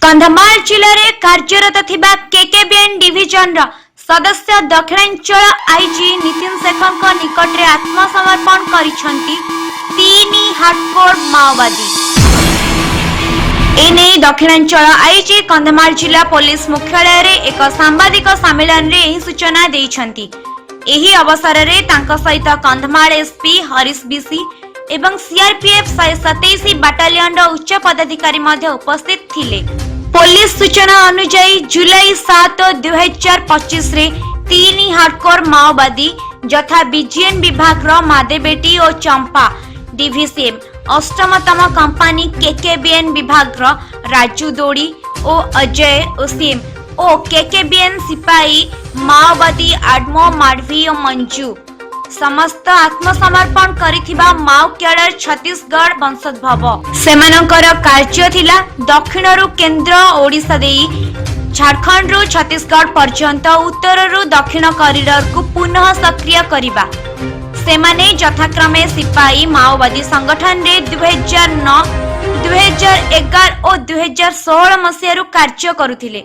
कंधमाल जिले में कार्यरत थिबा केकेबीएन डिविजन सदस्य दक्षिणांचल आईजी नितिन शेखर निकट में आत्मसमर्पण करिसेंती तीन हार्डकोर माओवादी। एने दक्षिणांचल आईजी कंधमाल जिला पुलिस मुख्यालय रे एक सांबादिक सम्मेलन रे एही सूचना देइछंती। एही अवसर रे तांका सहित कंधमाल एसपी हरीश बीसी एवं सीआरपीएफ 127 बाटालियन उच्च पदाधिकारी मध्य उपस्थित थिले। पुलिस सूचना अनुसार जुलाई 7, 2025 रे तीन हार्डकोर माओवादी यथा बीजीएन विभाग रो मादेबेटी और चंपा डिविसीएम अष्टमतम कंपनी केकेबीएन विभाग रो राजू दोड़ी और अजय ओसीएम और केकेबीएन सिपाही माओवादी आडमो माडवी और मंजू समस्त आत्मसमर्पण करिथिबा माओ कैडर छत्तीसगढ़ वंशोद्भव। सेमानकर कार्य थिला दक्षिणरु केंद्र ओडिशा देई झारखंड रु छत्तीसगढ़ पर्यंत उत्तर रु दक्षिण कॉरिडोर को पुनः सक्रिय करिबा। सेमाने यथाक्रमे सिपाही माओवादी संगठन रे 2009, 2011 और 2016 मसीहारु कार्य करुथिले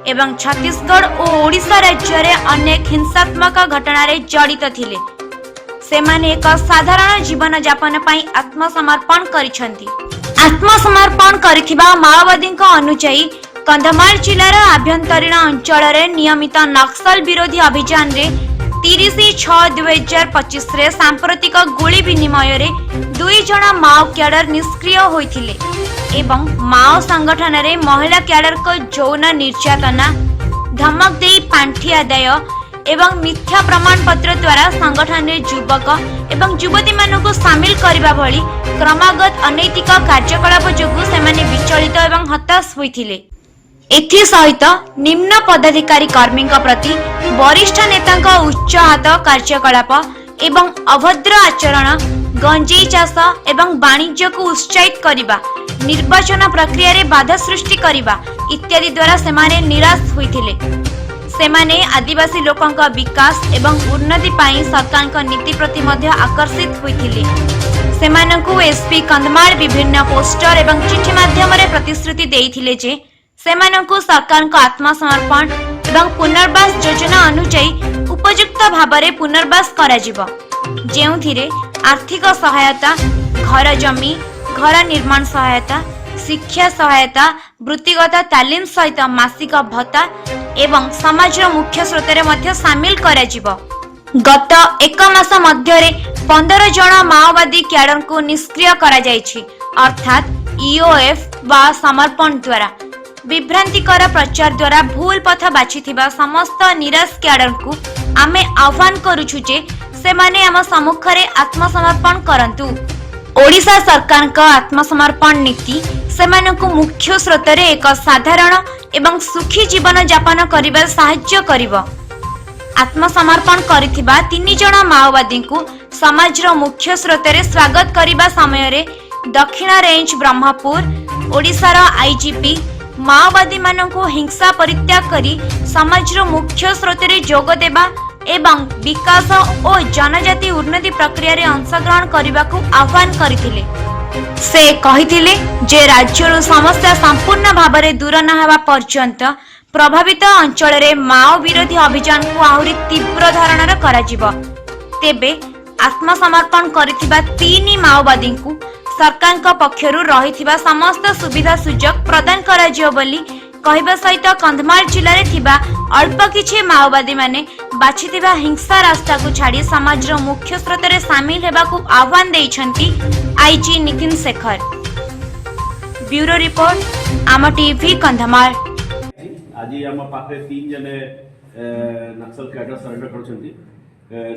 एवं छत्तीसगढ़ और ओडिशा राज्य रे अनेक हिंसात्मक घटना रे जड़ित थिले। सेमाने एक साधारण जीवन यापन पई आत्मसमर्पण करिसेंती। आत्मसमर्पण करिथिबा माओवादी अनुसार कंधमाल जिलार आभ्यंतरीण अंचल रे नियमित नक्सल विरोधी अभियान रे 30/6/2025 रे सांप्रतिक गोली विनिमय रे 2 जण माओ कैडर निष्क्रिय होइथिले एवं माओ संगठन रे महिला कैडर को यौन निर्यातना धमक देई पांठी आदाय एवं मिथ्या प्रमाण पत्र द्वारा संगठन रे युवक एवं युवती मानक शामिल करबा भली क्रमागत अनैतिक कार्यकलाप जोगु सेमाने विचलित एवं हताश होइथिले। एथि सहित निम्न पदाधिकारी कर्मी प्रति वरिष्ठ नेता उच्च हाथ कार्यकलाप एवं अभद्र आचरण गंजेई चाष एवं वाणिज्य को उत्साहित करबा निर्वाचन प्रक्रिया रे बाधा सृष्टि करबा इत्यादि द्वारा सेमाने निराश होइथिले। सेमाने आदिवासी लोकंक विकास एवं उन्नति पाई सरकार का नीति प्रति मध्य आकर्षित होइथिले। सेमानकु एसपी कंधमाल विभिन्न पोस्टर एवं चिठी माध्यम रे प्रतिश्रुति देइथिले जे सेमानकु सरकार का आत्मसमर्पण एवं पुनर्वास योजना अनुसार उपयुक्त भाबरे पुनर्वास करा जिवो, जेउथिरे आर्थिक सहायता, घर जमी, घर निर्माण सहायता, शिक्षा सहायता, वृत्तिगत तालीम सहित मासिक भत्ता एवं समाज मुख्य स्रोत मध्य सामिल करा जिवो। गत एक मास मध्य 15 जन माओवादी कैडर को निष्क्रिय करा जायछि, अर्थात ईओएफ वा समर्पण द्वारा विभ्रांतिकर प्रचार द्वारा भूल पथ बाछिथिबा समस्त निराश कैडर को आमे आह्वान करूछु जे सेमाने आम सम्मुख रे आत्मसमर्पण करंतु। ओडिशा सरकार का आत्मसमर्पण नीति सेमानकु मुख्य स्रोत रे एक साधारण एवं सुखी जीवन यापन करिबा सहाय्य करिवो। आत्मसमर्पण करिथिबा 3 जण माओवादी को समाज रो मुख्य स्रोत रे स्वागत करिबा समय रे दक्षिण रेंज ब्रह्मपुर ओडिशा रो आईजीपी माओवादी मानकु हिंसा परित्याग करी समाज रो मुख्य स्रोत रे जोग देबा एवं विकास और जनजाति उन्नति प्रक्रिया रे अंशग्रहण करबाकू आह्वान करथिले। से कहिथिले जे राज्यर समस्या संपूर्ण भाबरे दूर न हेबा पर्यंत प्रभावित अंचल रे माओ विरोधी अभियान को आहुरी तीव्र धरणर करा जिवो। तेबे आत्मसमर्पण करिथिबा 3 माओवादी को सरकार का पक्षरु रहिथिबा समस्त सुविधा सुजोग प्रदान करा जिवो बोली कहबा सहित कंधमाल जिले रे थिबा अल्प किछि माओवादी माने बाछिथिबा हिंसा रास्ता को छाड़ी समाज रो मुख्य स्रोत रे शामिल हेबा को आह्वान देइछंती IG Nitin Shekhar. Bureau report Aama TV Kandhamal. आज आम पाखे 3 जने नक्सल कैडर सरेंडर करछंती,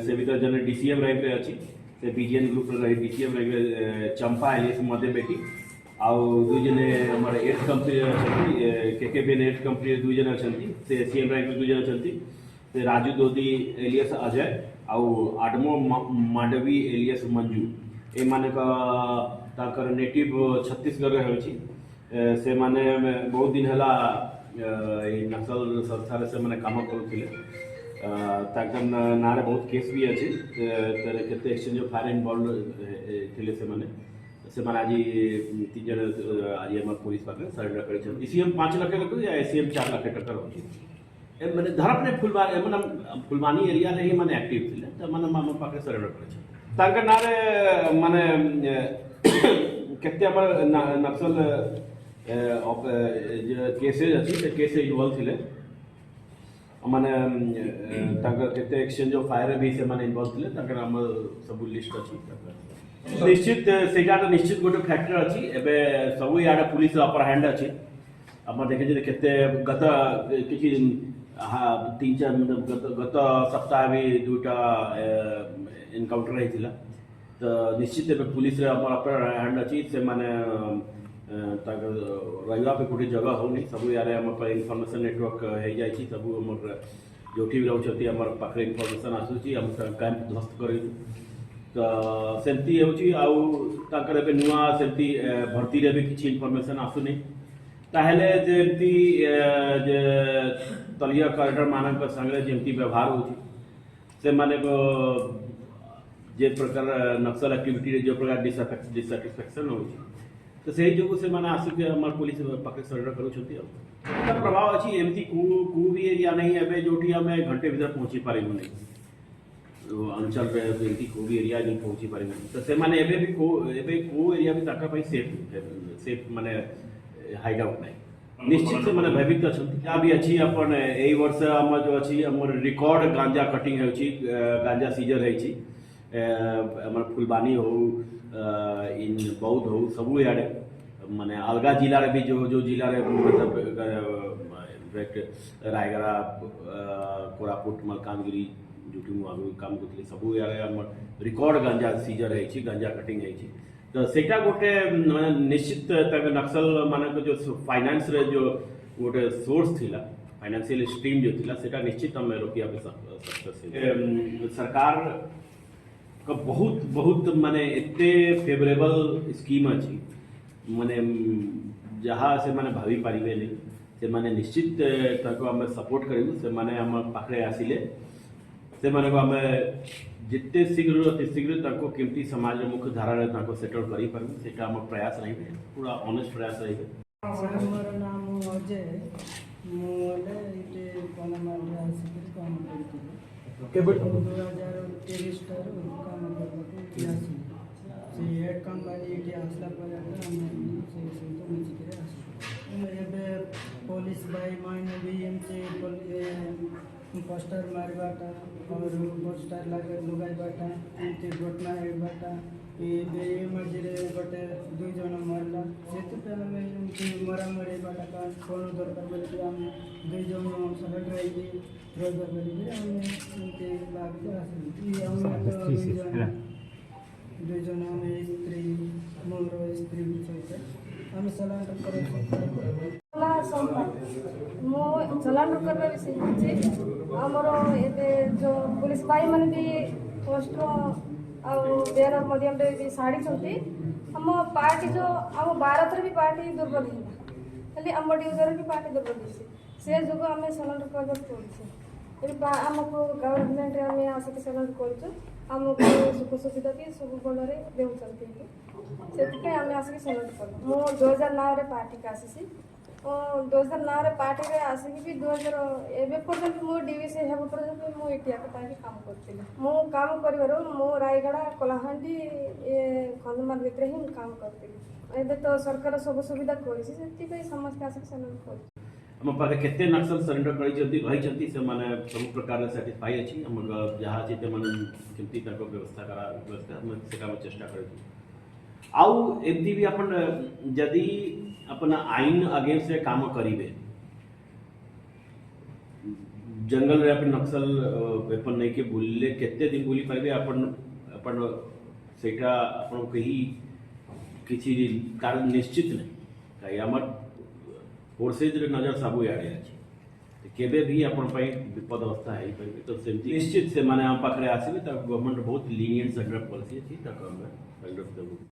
से भीतर जने डीसीएम रैंक रे अछि, से बीजीएन ग्रुप रे डीसीएम रैंक रे चंपा एलिस मदे बेटी आउ 2 जने हमर 8 कंपनी अछि, केकेबीएन 8 कंपनी 2 जने अछि, से सीएम रैंक रे 2 जने अछि, से राजू दोदी एलियस अजय आउ आडमो माडवी एलियस मंजू ए माने का ताकर नेटिव छत्तीसगढ़ रे होछि। से माने बहुत दिन हला ए नक्सल संस्था से माने काम करूथिले, ताकर नारे बहुत केस भी अछि, तर केते एक्सचेंज ऑफ फायर इन्वॉल्व थिले से माने से आज 3 जन आज आम पुलिस पाखे सरेंडर कर डीसीएम 5 लाख टका या एसीएम 4 लाख टका रही मैंने धरपने फुलबानी एरिया रे माने एक्टिव थिले त माने आम पाखे सरेंडर कर नारे माने केते हमर नक्सल केसेज अच्छी से केस इनवॉल्व थिले माने केते एक्सचेंज ऑफ फायर भी से माने इनवॉल्व थिले हम सब लिस्ट अच्छी निश्चित सेटा निश्चित गोटे फैक्टर अच्छी एबे सब याडे पुलिस अपर हैंड अच्छी आप देखे जे केते गत किछि 3-4 गत सप्ताह भी 2टा एनकाउंटर होता तो निश्चित पुलिस अपर हैंड अच्छी से माने रहा पे गोटे जगह होनी सब यारे इनफॉरमेशन नेटवर्क हो जाए सब जो भी रोचे आम पाखे इनफॉरमेशन आसूसी आम कैंप ध्वस्त कर तो सेमती होकर नुआ सेमती भर्ती रे भी किसी इनफॉरमेशन आसुनी ताहले जेमती तलिया कॉरिडोर मानक संगे जमती व्यवहार होची से माने को जे प्रकार नक्सल एक्टिविटी जो प्रकार डिसैटिस्फैक्शन होची तो से जो से माने आसिक हमर पुलिस पाखे सरेंडर करूछंती प्रभाव अच्छी एमती को भी एरिया नहीं है जोटी आम घंटे भीतर पहुँची पारिबु नहीं अंचल एमती को भी एरिया नहीं पहुँची पारिबु तो से माने एबे भी को एरिया भी ताका पई सेफ माने हाइड आउट नहीं निश्चित से माने भयभीत अछंती या भी अच्छी अपन एई वर्ष हम जो अच्छी हमर रिकॉर्ड गांजा कटिंग होची गांजा सीजर होची हमर फुलबानी हो इन बौद्ध हो सबू याडे माने अलगा जिला रे भी जो जिला रे मतलब रायगड़ा कोरापुट मलकानगिरी जोटी आगु काम करते सबू याडे हमर रिकॉर्ड गांजा सीजर होची गांजा कटिंग होची तो सेटा गोटे माने निश्चित नक्सल मानक जो फाइनेंस रे जो गोटे सोर्स थिला फाइनेंशियल स्ट्रीम जो थिला सेटा निश्चित हम रोकिया पे सक्सेस सरकार का बहुत माने एते फेवरेबल स्कीम अच्छी माने जहाँ से माने भावी पारिबे नहीं से माने निश्चित ताको हम सपोर्ट करिबु से माने हम पाखरे आसिले से माने को हम जिते शीघ्र ताको केमती समाज मुख्य धारा रे ताको सेटल करि परबु सेटा हम प्रयास रहिबे पूरा ऑनेस्ट प्रयास रहिबे हमर नाम अजय मोले इटे कोनमाल आसिक काम करथिले केबे 2023 टर काम करबो यासी से एक कंपनी इटे आसला पर हम से तो मिछि करे आसी एबे पुलिस भाई माने भी एमसे पोस्टर मारबाटा और पोस्टर लगे लगाइबाटा एमते घटना हेबाटा ये मझे गोटे 2 जन मरला से मरा मरे बाटा का कौन दरकार बोले आम 2 जन सहित रही रोजगार बोले दुई जन आम स्त्री मोर स्त्री सहित आम सलाह चलाण करवा विषय आमर ए जो पुलिस भाई मैंने भी पोस्टर बैनर मध्यम भी साड़ी आम पार्टी जो आम भारत भी पार्टी दुर्बल है खाली आम डिविजन भी पार्टी दुर्बल है से जो आम सरेंडर करवा पड़े आमको गवर्नमेंट आम आसिक सरेंडर करमको सुख सुविधा भी सब बड़े देते से आम आसिक सरेंडर कर 2009 पार्टी का आसी 2009 पार्टी रे आसिक भी 2000 एबे पर्यंत मो डीवीसी हेब पर्यंत मो एटिया के पार्टी काम करथिले मो काम करबारो मो रायगड़ा कोलाहांडी ए खंडमान भितर ही काम करथिले एबे तो सरकार सब सुविधा करिछि सेति पे समस्त आसिक सरेंडर कर हम पाखे केते नक्सल सरेंडर रही से माने सब प्रकार सैटिस्फाई अच्छी हम जहाँ अच्छे मैंने केमती व्यवस्था करा व्यवस्था हम चेष्टा कर आउ एमती भी अपन जदि अपन आईन अगेंस्ट से काम करिवे जंगल रे अपन नक्सल वेपन नहीं के बुलले केते दिन बुली पाइबे अपन अपन सेटा अपन कही किछि कारण निश्चित नहीं कई हमर फोर्सेज रे नजर सबू आड़े अच्छे केबे भी अपन विपद अवस्था है तो निश्चित से माने हम पाखे आसबे गवर्नमेंट बहुत लीनियंट सरेंडर पॉलिसी अच्छी सरेंडर